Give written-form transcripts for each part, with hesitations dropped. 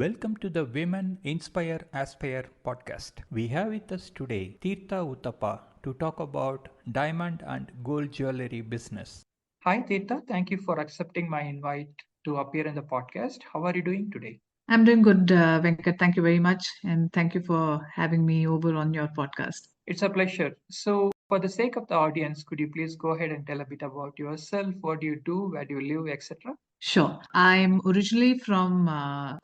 Welcome to the Women Inspire Aspire podcast. We have with us today Thirtha Uthappa to talk about diamond and gold jewelry business. Hi, Theta. Thank you for accepting my invite to appear in the podcast. How are you doing today? I'm doing good, Venkat. Thank you very much. And thank you for having me over on your podcast. It's a pleasure. So, for the sake of the audience, could you please go ahead and tell a bit about yourself? What do you do? Where do you live, etc.? Sure. I'm originally from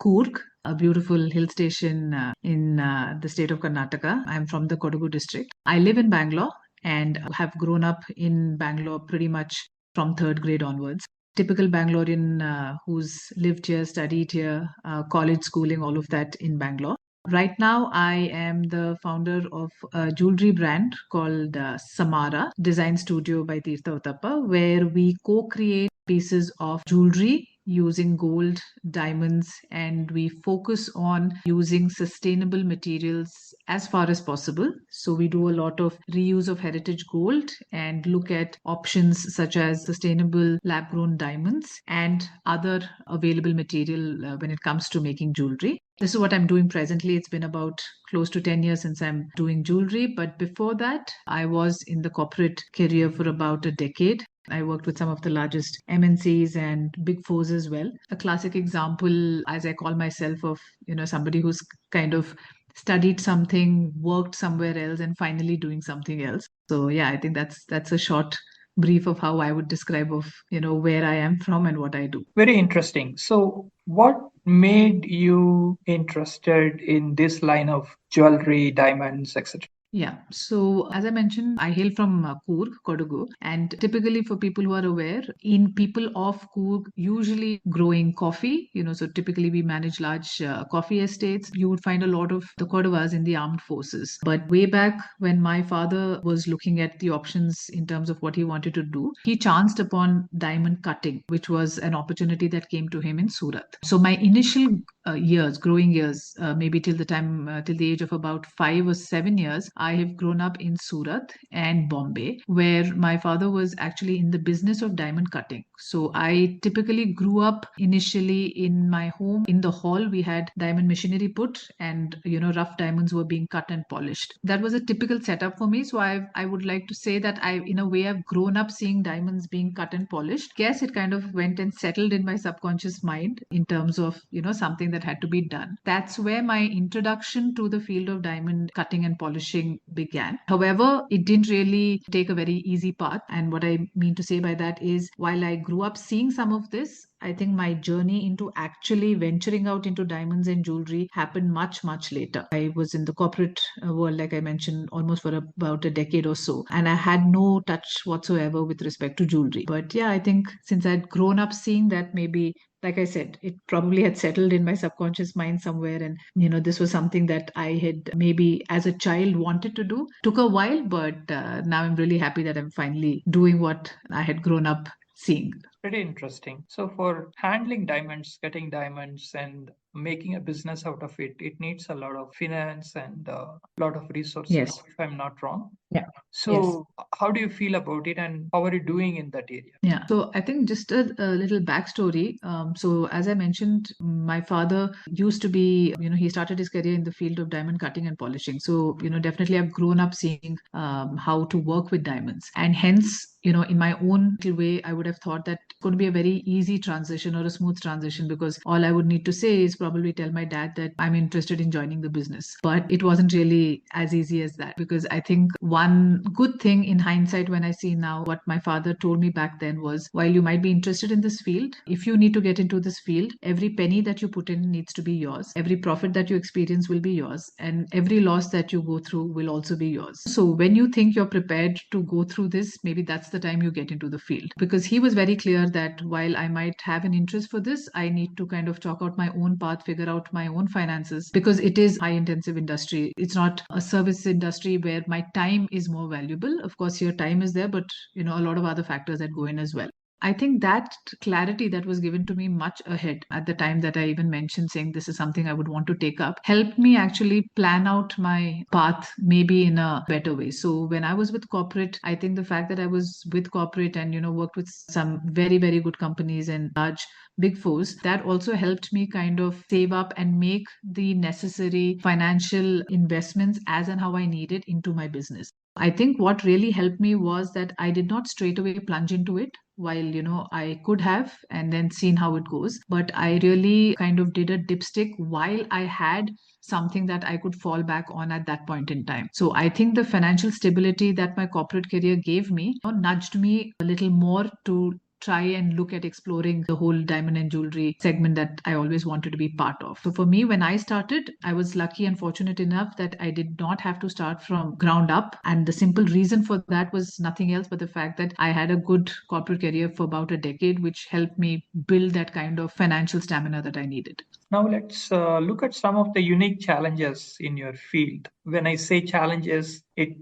Coorg, a beautiful hill station in the state of Karnataka. I'm from the Kodagu district. I live in Bangalore and have grown up in Bangalore pretty much from third grade onwards. Typical Bangalorean who's lived here, studied here, college schooling, all of that in Bangalore. Right now, I am the founder of a jewelry brand called Samara Design Studio by Thirtha Uthappa, where we co-create pieces of jewelry using gold, diamonds, and we focus on using sustainable materials as far as possible. So we do a lot of reuse of heritage gold and look at options such as sustainable lab-grown diamonds and other available material when it comes to making jewelry. This is what I'm doing presently. It's been about close to 10 years since I'm doing jewelry. But before that, I was in the corporate career for about a decade. I worked with some of the largest MNCs and big fours as well. A classic example, as I call myself, of somebody who's kind of studied something, worked somewhere else, and finally doing something else. So yeah, I think that's a short brief of how I would describe of where I am from and what I do. Very interesting. So, what made you interested in this line of jewelry, diamonds, etc.? Yeah. So, as I mentioned, I hail from Coorg, Kodagu. And typically, for people who are aware, in people of Coorg, usually growing coffee, so typically we manage large coffee estates. You would find a lot of the Kodavas in the armed forces. But way back when my father was looking at the options in terms of what he wanted to do, he chanced upon diamond cutting, which was an opportunity that came to him in Surat. So, my initial growing years, maybe till the age of about 5 or 7 years, I have grown up in Surat and Bombay, where my father was actually in the business of diamond cutting. So I typically grew up initially in my home. In the hall, we had diamond machinery put, and rough diamonds were being cut and polished. That was a typical setup for me. So I would like to say that in a way, I've grown up seeing diamonds being cut and polished. Guess it kind of went and settled in my subconscious mind in terms of something that had to be done. That's where my introduction to the field of diamond cutting and polishing began. However, it didn't really take a very easy path. And what I mean to say by that is, while I grew up seeing some of this, I think my journey into actually venturing out into diamonds and jewelry happened much, much later. I was in the corporate world, like I mentioned, almost for about a decade or so. And I had no touch whatsoever with respect to jewelry. But yeah, I think since I'd grown up seeing that, maybe like I said, it probably had settled in my subconscious mind somewhere. And, this was something that I had maybe as a child wanted to do. Took a while, but now I'm really happy that I'm finally doing what I had grown up seeing. Pretty interesting. So, for handling diamonds, getting diamonds, and making a business out of it, it needs a lot of finance and a lot of resources, Yes. if I'm not wrong. Yeah. So, how do you feel about it, and how are you doing in that area? Yeah. So I think just a little backstory. So as I mentioned, my father used to be, he started his career in the field of diamond cutting and polishing. So, definitely I've grown up seeing how to work with diamonds. And hence, in my own little way, I would have thought that it's going to be a very easy transition or a smooth transition, because all I would need to say is probably tell my dad that I'm interested in joining the business. But it wasn't really as easy as that, because I think one good thing in hindsight, when I see now, what my father told me back then was, while you might be interested in this field, if you need to get into this field, every penny that you put in needs to be yours. Every profit that you experience will be yours. And every loss that you go through will also be yours. So when you think you're prepared to go through this, maybe that's the time you get into the field. Because he was very clear that while I might have an interest for this, I need to kind of chalk out my own path, figure out my own finances, because it is high intensive industry. It's not a service industry where my time is more valuable. Of course, your time is there, but a lot of other factors that go in as well. I think that clarity that was given to me much ahead at the time that I even mentioned saying this is something I would want to take up helped me actually plan out my path maybe in a better way. So when I was with corporate, I think the fact that I was with corporate and, worked with some very, very good companies and large big fours, that also helped me kind of save up and make the necessary financial investments as and how I needed into my business. I think what really helped me was that I did not straight away plunge into it while I could have and then seen how it goes, but I really kind of did a dipstick while I had something that I could fall back on at that point in time. So I think the financial stability that my corporate career gave me nudged me a little more to try and look at exploring the whole diamond and jewelry segment that I always wanted to be part of. So for me, when I started, I was lucky and fortunate enough that I did not have to start from ground up. And the simple reason for that was nothing else but the fact that I had a good corporate career for about a decade, which helped me build that kind of financial stamina that I needed. Now let's look at some of the unique challenges in your field. When I say challenges, it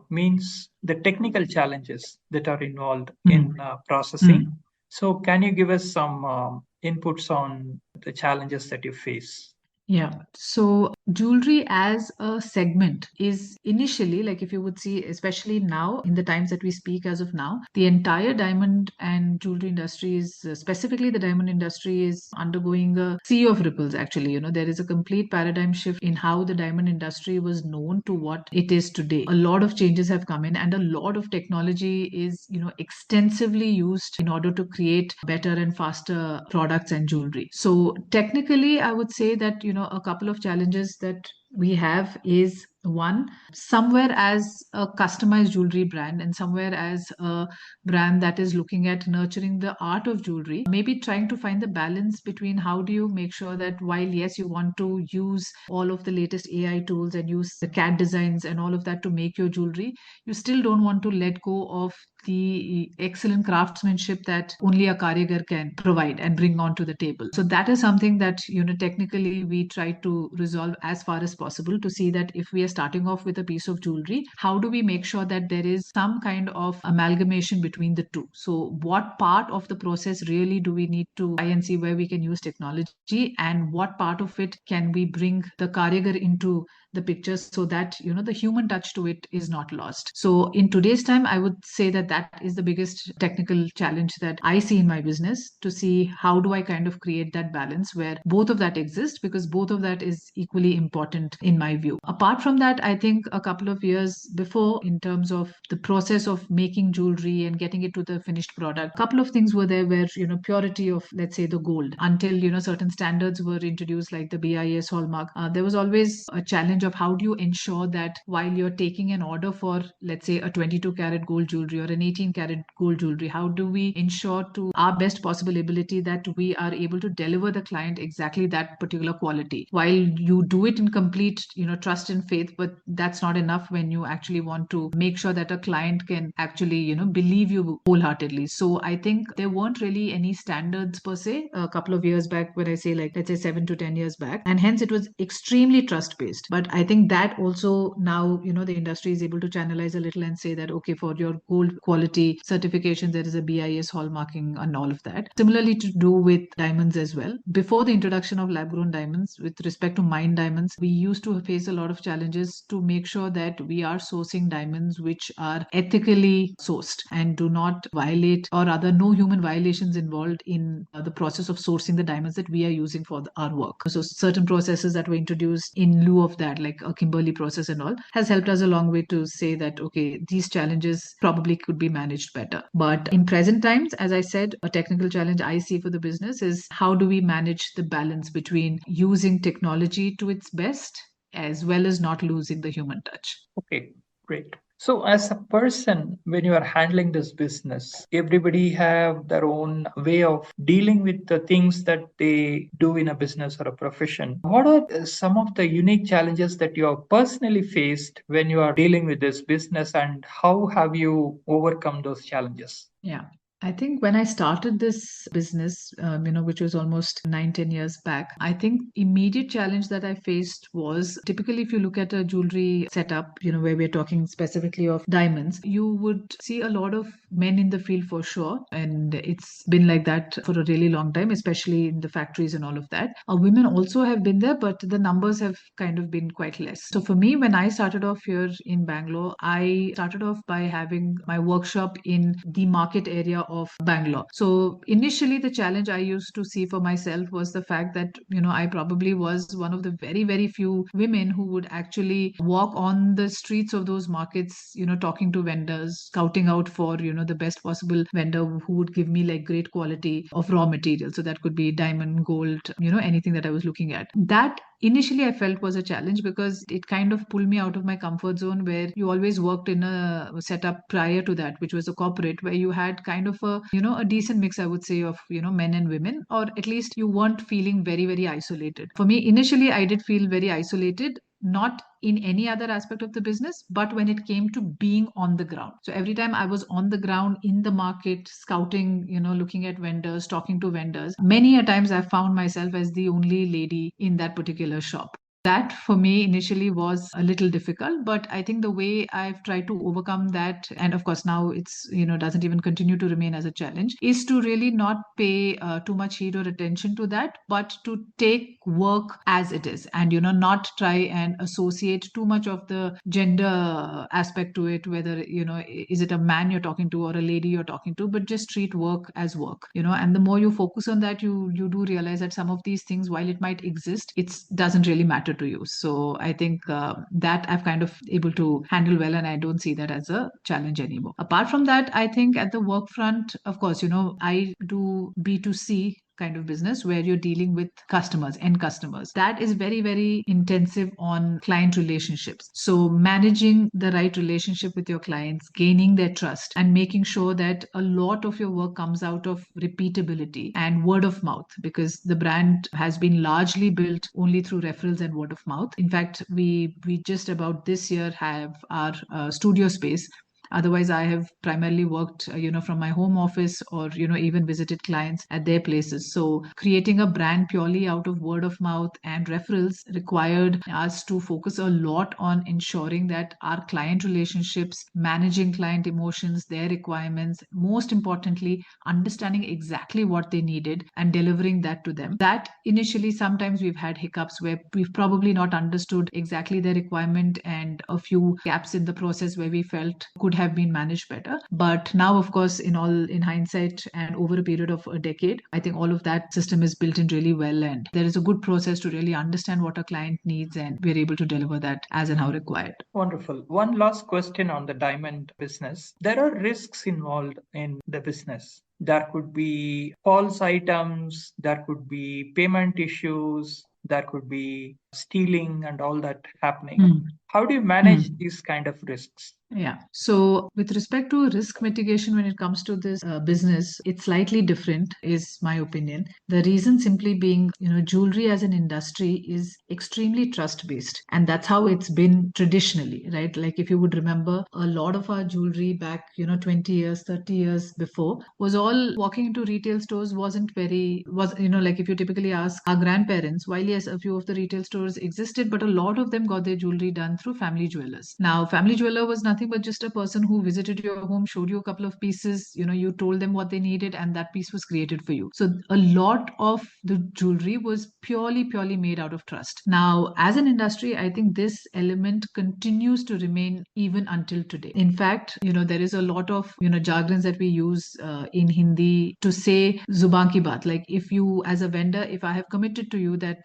means the technical challenges that are involved in processing. So can you give us some inputs on the challenges that you face? Yeah. So jewelry as a segment is initially, like if you would see, especially now in the times that we speak as of now, the entire diamond and jewelry industry is, specifically the diamond industry, is undergoing a sea of ripples, actually. There is a complete paradigm shift in how the diamond industry was known to what it is today. A lot of changes have come in and a lot of technology is, extensively used in order to create better and faster products and jewelry. So technically, I would say that, a couple of challenges that we have is one, somewhere as a customized jewelry brand and somewhere as a brand that is looking at nurturing the art of jewelry, maybe trying to find the balance between how do you make sure that while yes, you want to use all of the latest AI tools and use the CAD designs and all of that to make your jewelry, you still don't want to let go of the excellent craftsmanship that only a karigar can provide and bring onto the table. So that is something that, technically we try to resolve as far as possible to see that if we are starting off with a piece of jewelry, how do we make sure that there is some kind of amalgamation between the two? So what part of the process really do we need to try and see where we can use technology and what part of it can we bring the karigar into the picture so that the human touch to it is not lost. So in today's time, I would say that that is the biggest technical challenge that I see in my business, to see how do I kind of create that balance where both of that exists, because both of that is equally important in my view. Apart from that, I think a couple of years before, in terms of the process of making jewelry and getting it to the finished product, a couple of things were there where purity of, let's say, the gold, until certain standards were introduced like the BIS hallmark, there was always a challenge of how do you ensure that while you're taking an order for, let's say, a 22 karat gold jewelry or an 18 karat gold jewelry, how do we ensure to our best possible ability that we are able to deliver the client exactly that particular quality, while you do it in complete trust and faith, but that's not enough when you actually want to make sure that a client can actually believe you wholeheartedly. So I think there weren't really any standards per se a couple of years back, when I say, like, let's say 7 to 10 years back, and hence it was extremely trust based. But I think that also now the industry is able to channelize a little and say that okay, for your gold quality certification there is a BIS hallmarking and all of that. Similarly to do with diamonds as well. Before the introduction of lab grown diamonds, with respect to mined diamonds, we used to face a lot of challenges to make sure that we are sourcing diamonds which are ethically sourced and do not violate, or other no human violations involved in the process of sourcing the diamonds that we are using for our work. So certain processes that were introduced in lieu of that, like a Kimberley process and all, has helped us a long way to say that okay, these challenges probably could be managed better. But in present times, as I said, a technical challenge I see for the business is how do we manage the balance between using technology to its best as well as not losing the human touch. Okay, great. So as a person, when you are handling this business, everybody have their own way of dealing with the things that they do in a business or a profession. What are some of the unique challenges that you have personally faced when you are dealing with this business, and how have you overcome those challenges? Yeah. I think when I started this business, which was almost 9, 10 years back, I think immediate challenge that I faced was typically if you look at a jewelry setup, where we're talking specifically of diamonds, you would see a lot of men in the field for sure. And it's been like that for a really long time, especially in the factories and all of that. Women also have been there, but the numbers have kind of been quite less. So for me, when I started off here in Bangalore, I started off by having my workshop in the market area of Bangalore. So initially, the challenge I used to see for myself was the fact that, I probably was one of the very, very few women who would actually walk on the streets of those markets, talking to vendors, scouting out for, the best possible vendor who would give me like great quality of raw material. So that could be diamond, gold, anything that I was looking at. That initially I felt was a challenge because it kind of pulled me out of my comfort zone, where you always worked in a setup prior to that, which was a corporate, where you had kind of a decent mix, I would say, of men and women, or at least you weren't feeling very, very isolated. For me, initially I did feel very isolated, not in any other aspect of the business, but when it came to being on the ground. So every time I was on the ground in the market, scouting, looking at vendors, talking to vendors, many a times I found myself as the only lady in that particular shop. That for me initially was a little difficult, but I think the way I've tried to overcome that, and of course now it's, doesn't even continue to remain as a challenge, is to really not pay too much heed or attention to that, but to take work as it is, and, not try and associate too much of the gender aspect to it, whether, is it a man you're talking to or a lady you're talking to, but just treat work as work, and the more you focus on that, you do realize that some of these things, while it might exist, it doesn't really matter to you. So I think that I've kind of able to handle well, and I don't see that as a challenge anymore. Apart from that, I think at the work front, of course, I do B2C kind of business where you're dealing with customers, end customers. That is very, very intensive on client relationships. So managing the right relationship with your clients, gaining their trust, and making sure that a lot of your work comes out of repeatability and word of mouth, because the brand has been largely built only through referrals and word of mouth. In fact, we just about this year have our studio space. Otherwise, I have primarily worked, from my home office, or, even visited clients at their places. So creating a brand purely out of word of mouth and referrals required us to focus a lot on ensuring that our client relationships, managing client emotions, their requirements, most importantly, understanding exactly what they needed and delivering that to them. That initially, sometimes we've had hiccups where we've probably not understood exactly their requirement, and a few gaps in the process where we felt could have been managed better. But now, of course, in hindsight and over a period of a decade, I think all of that system is built in really well, and there is a good process to really understand what a client needs, and we're able to deliver that as and how required. Wonderful. One last question on the diamond business. There are risks involved in the business. There could be false items, there could be payment issues, there could be stealing and all that happening. How do you manage these kind of risks? Yeah. So with respect to risk mitigation, when it comes to this business, it's slightly different, is my opinion. The reason simply being, jewelry as an industry is extremely trust based. And that's how it's been traditionally, right? Like if you would remember, a lot of our jewelry back, 20 years, 30 years before was all walking into retail stores like if you typically ask our grandparents, while yes, a few of the retail stores existed, but a lot of them got their jewelry done through family jewelers. Now, family jeweler was nothing but just a person who visited your home, showed you a couple of pieces, you told them what they needed, and that piece was created for you. So a lot of the jewelry was purely made out of trust. Now, as an industry, I think this element continues to remain even until today. In fact, there is a lot of, jargons that we use in Hindi to say zuban ki baat. Like if you, as a vendor, if I have committed to you that,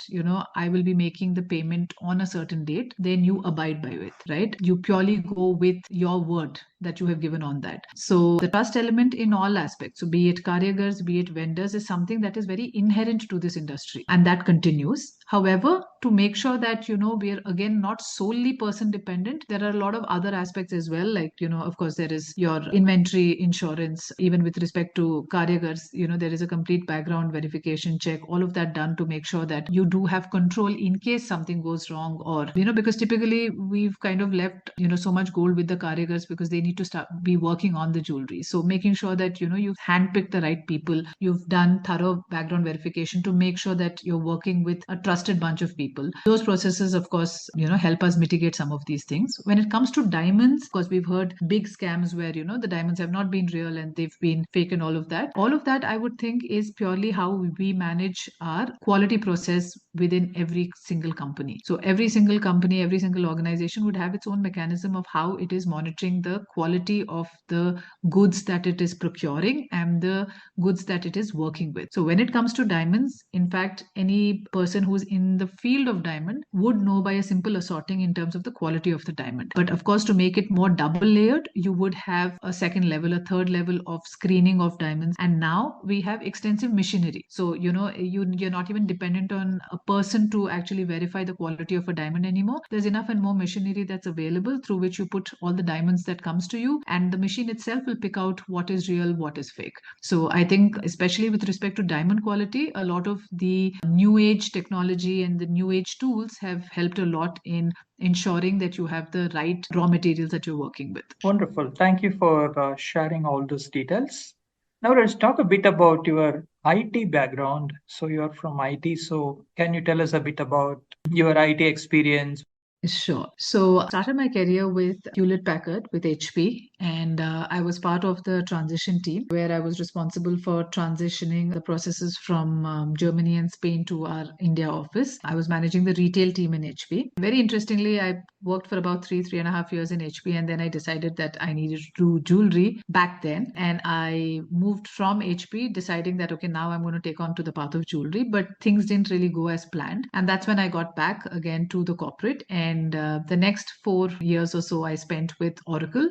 I will be making the payment on a certain date, then you abide by it, right? You purely go with your word that you have given on that. So the trust element in all aspects, so be it karyagars, be it vendors, is something that is very inherent to this industry, and that continues. However, to make sure that, we're again not solely person dependent, there are a lot of other aspects as well. Like, of course, there is your inventory insurance, even with respect to Karyagars, there is a complete background verification check, all of that done to make sure that you do have control in case something goes wrong, or, because typically we've kind of left, so much gold with the Karyagars because they need to start be working on the jewelry. So making sure that, you've handpicked the right people, you've done thorough background verification to make sure that you're working with a trusted bunch of people. Those processes, of course, help us mitigate some of these things. When it comes to diamonds, because we've heard big scams where, the diamonds have not been real and they've been fake and all of that. All of that, I would think, is purely how we manage our quality process within every single company. So every single company, every single organization would have its own mechanism of how it is monitoring the quality of the goods that it is procuring and the goods that it is working with. So when it comes to diamonds, in fact, any person who's in the field of diamond would know by a simple assorting in terms of the quality of the diamond. But of course, to make it more double layered, you would have a second level, a third level of screening of diamonds. And now we have extensive machinery. So, you're not even dependent on a person to actually verify the quality of a diamond anymore. There's enough and more machinery that's available through which you put all the diamonds that comes to you, and the machine itself will pick out what is real, what is fake. So I think, especially with respect to diamond quality, a lot of the new age technology and the new age tools have helped a lot in ensuring that you have the right raw materials that you're working with. Wonderful. Thank you for sharing all those details. Now let's talk a bit about your IT background. So you're from IT. So can you tell us a bit about your IT experience? Sure. So I started my career with Hewlett Packard with HP, and I was part of the transition team where I was responsible for transitioning the processes from Germany and Spain to our India office. I was managing the retail team in HP. Very interestingly, I worked for about 3.5 years in HP, and then I decided that I needed to do jewelry back then. And I moved from HP, deciding that, okay, now I'm going to take on to the path of jewelry, but things didn't really go as planned. And that's when I got back again to the corporate. And the next 4 years or so, I spent with Oracle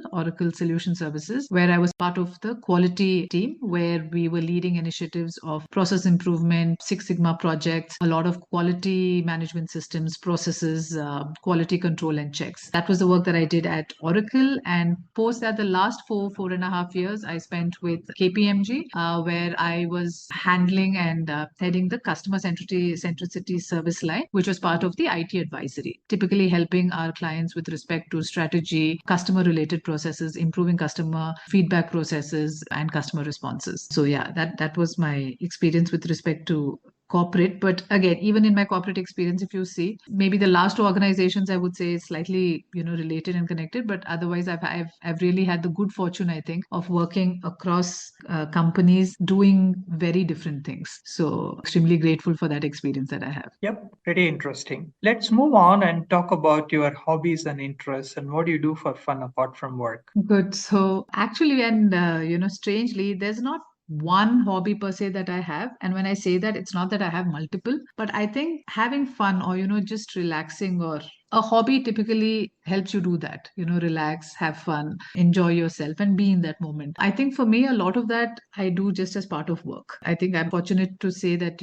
Solution Services, where I was part of the quality team, where we were leading initiatives of process improvement, Six Sigma projects, a lot of quality management systems, processes, quality control and checks. That was the work that I did at Oracle. And post that, the last 4.5 years, I spent with KPMG, where I was handling and heading the customer centricity service line, which was part of the IT advisory, typically helping our clients with respect to strategy, customer related processes, improving customer feedback processes, and customer responses. So yeah, that was my experience with respect to corporate. But again, even in my corporate experience, if you see, maybe the last two organizations I would say is slightly related and connected, but otherwise I've really had the good fortune, I think, of working across companies doing very different things. So extremely grateful for that experience that I have. Yep, pretty interesting. Let's move on and talk about your hobbies and interests and what do you do for fun apart from work. Good. So actually, and strangely, there's not one hobby per se that I have. And when I say that, it's not that I have multiple, but I think having fun or, just relaxing, or a hobby typically helps you do that, relax, have fun, enjoy yourself, and be in that moment. I think for me, a lot of that I do just as part of work. I think I'm fortunate to say that,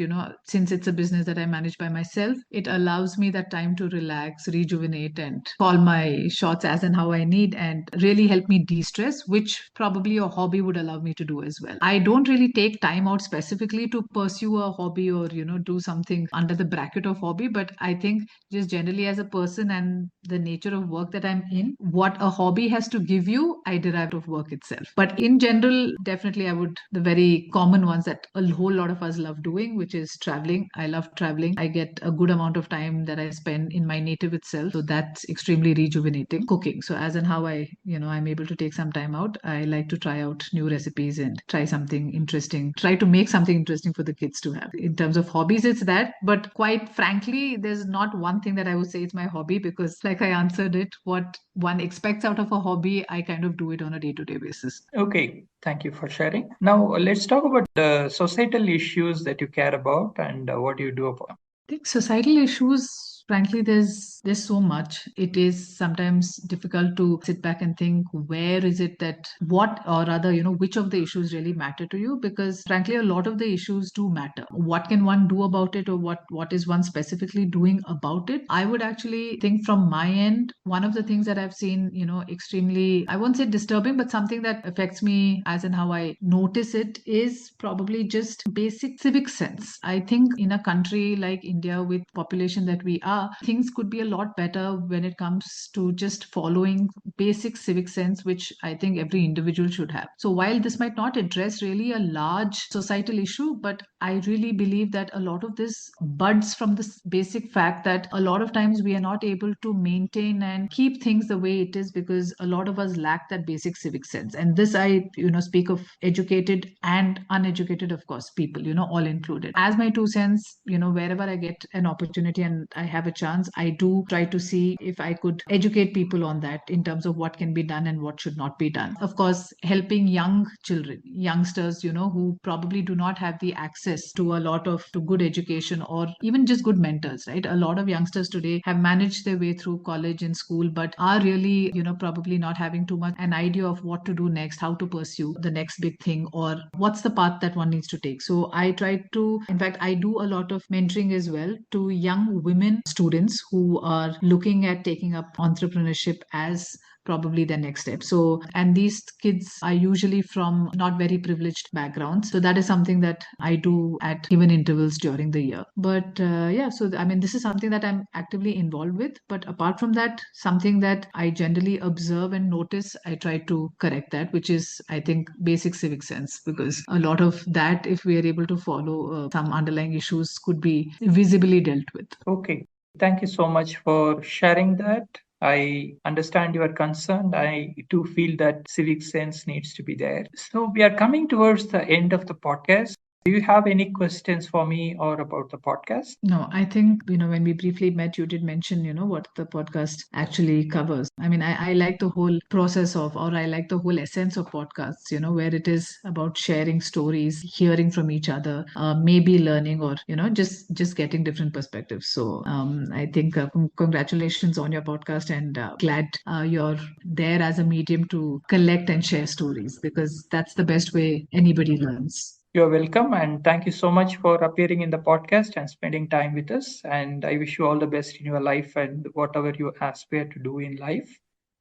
since it's a business that I manage by myself, it allows me that time to relax, rejuvenate, and call my shots as and how I need, and really help me de-stress, which probably a hobby would allow me to do as well. I don't really take time out specifically to pursue a hobby or, do something under the bracket of hobby, but I think just generally as a person and the nature of work that I'm in, what a hobby has to give you, I derive of work itself. But in general, definitely the very common ones that a whole lot of us love doing, which is traveling. I love traveling. I get a good amount of time that I spend in my native itself. So that's extremely rejuvenating. Cooking. So as and how I'm able to take some time out, I like to try out new recipes and try something interesting, try to make something interesting for the kids to have. In terms of hobbies, it's that. But quite frankly, there's not one thing that I would say is my hobby, because like I answered it, what one expects out of a hobby, I kind of do it on a day-to-day basis. Okay, thank you for sharing. Now let's talk about the societal issues that you care about and what you do about. I think societal issues, frankly, there's there's so much. It is sometimes difficult to sit back and think, where is it that what, or rather, which of the issues really matter to you? Because frankly, a lot of the issues do matter. What can one do about it, or what is one specifically doing about it? I would actually think from my end, one of the things that I've seen, extremely, I won't say disturbing, but something that affects me as in how I notice it is probably just basic civic sense. I think in a country like India with population that we are, things could be a lot better when it comes to just following basic civic sense, which I think every individual should have. So while this might not address really a large societal issue, but I really believe that a lot of this buds from this basic fact that a lot of times we are not able to maintain and keep things the way it is because a lot of us lack that basic civic sense. And this I speak of educated and uneducated, of course, people, all included. As my 2 cents, wherever I get an opportunity and I have a chance, I do try to see if I could educate people on that in terms of what can be done and what should not be done. Of course, helping young children, youngsters, who probably do not have the access to a lot of to good education or even just good mentors, right? A lot of youngsters today have managed their way through college and school, but are really, probably not having too much an idea of what to do next, how to pursue the next big thing, or what's the path that one needs to take. So I try to, in fact, I do a lot of mentoring as well to young women students who are looking at taking up entrepreneurship as probably the next step. So, and these kids are usually from not very privileged backgrounds. So that is something that I do at given intervals during the year. But yeah, so I mean, this is something that I'm actively involved with. But apart from that, something that I generally observe and notice, I try to correct that, which is, I think, basic civic sense, because a lot of that, if we are able to follow some underlying issues, could be visibly dealt with. Okay. Thank you so much for sharing that. I understand your concern. I do feel that civic sense needs to be there. So we are coming towards the end of the podcast. Do you have any questions for me or about the podcast? No, I think, when we briefly met, you did mention, what the podcast actually covers. I mean, I like the whole process of, or I like the whole essence of podcasts, where it is about sharing stories, hearing from each other, maybe learning or, just getting different perspectives. So I think congratulations on your podcast, and glad you're there as a medium to collect and share stories, because that's the best way anybody learns. You're welcome, and thank you so much for appearing in the podcast and spending time with us. And I wish you all the best in your life and whatever you aspire to do in life.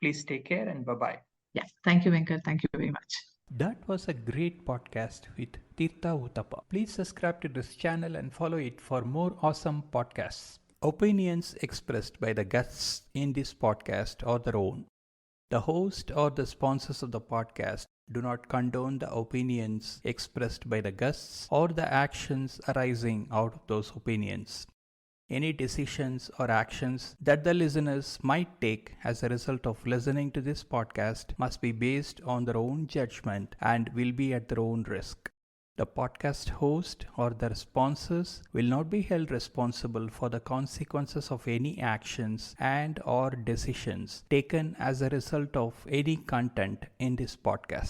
Please take care and bye bye. Yeah. Thank you, Venkat. Thank you very much. That was a great podcast with Thirtha Uthappa. Please subscribe to this channel and follow it for more awesome podcasts. Opinions expressed by the guests in this podcast are their own. The host or the sponsors of the podcast do not condone the opinions expressed by the guests or the actions arising out of those opinions. Any decisions or actions that the listeners might take as a result of listening to this podcast must be based on their own judgment and will be at their own risk. The podcast host or their sponsors will not be held responsible for the consequences of any actions and or decisions taken as a result of any content in this podcast.